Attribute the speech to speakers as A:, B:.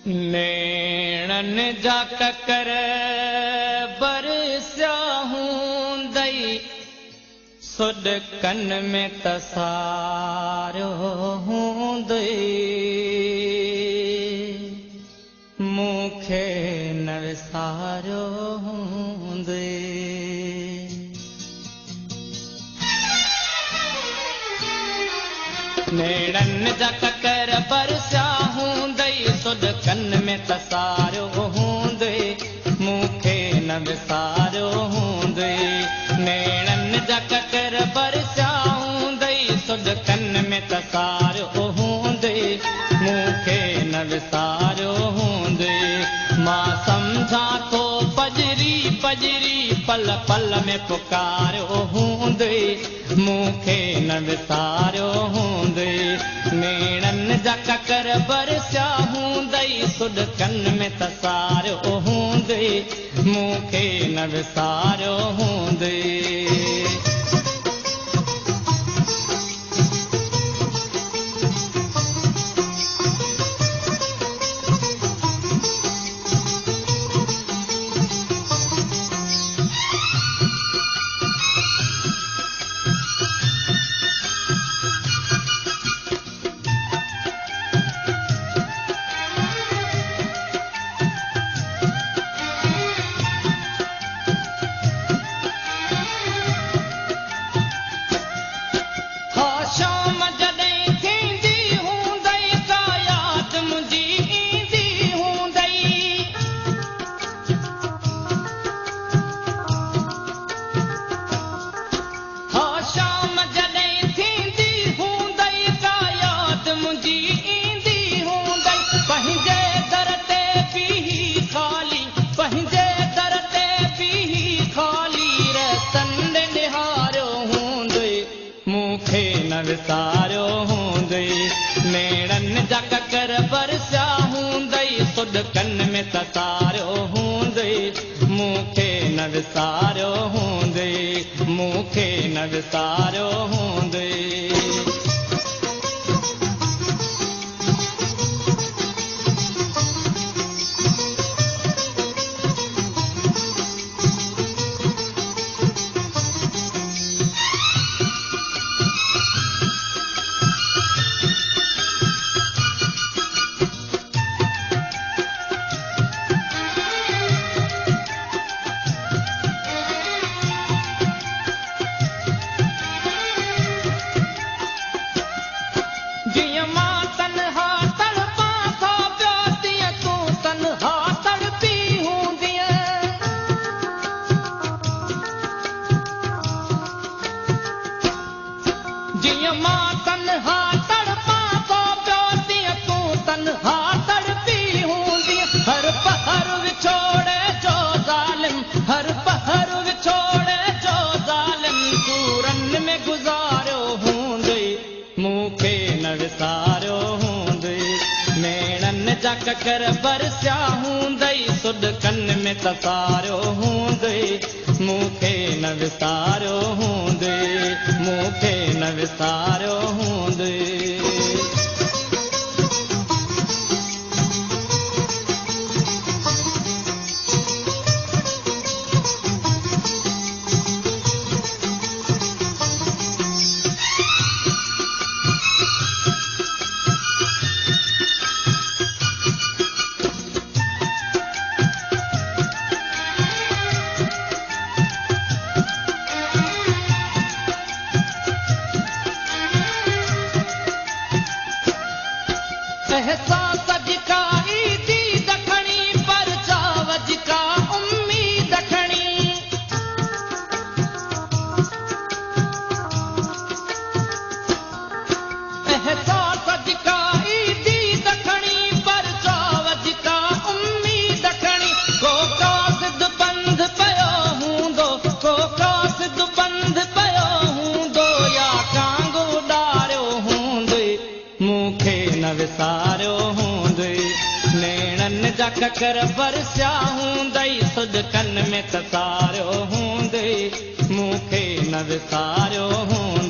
A: नेणन जा ककर बरसिया हूंदई सुॾकन में तसारो हूंदई मूंखे न विसारो हूंदई नेणन जा ककर बरसिया हूंदई सुॾकन में तसारो हूंदई मूंखे न विसारो हूंदई नेणन जा ककर बरसिया हूंदई सुॾकन में तसारो हूंदई मूंखे न विसारो हूंदई मां सम्झां थो पजरी पजरी पल पल में पुकारो हूंदई मूंखे न विसारो हूंदई नेणन जा ककर बरसिया हूंदई सुॾकन में तसारो हूंदई मूंखे न विसारो हूंदई विसारो हूंदई नेणन जा ककर बरसिया हूंदई सुॾकन में तसारो हूंदई मूंखे न विसारो हूंदई मूंखे न विसारो हूंदई ककर बरसिया हूंदई सुॾकन में तसारो हूंदई मूंखे न विसारो हूंदई मूंखे न विसारो हूंदई विसारो हूंदई नेणन जा ककर बरसिया हूंदई सुॾकन में तसारो हूंदई मूंखे न विसारो हूंदई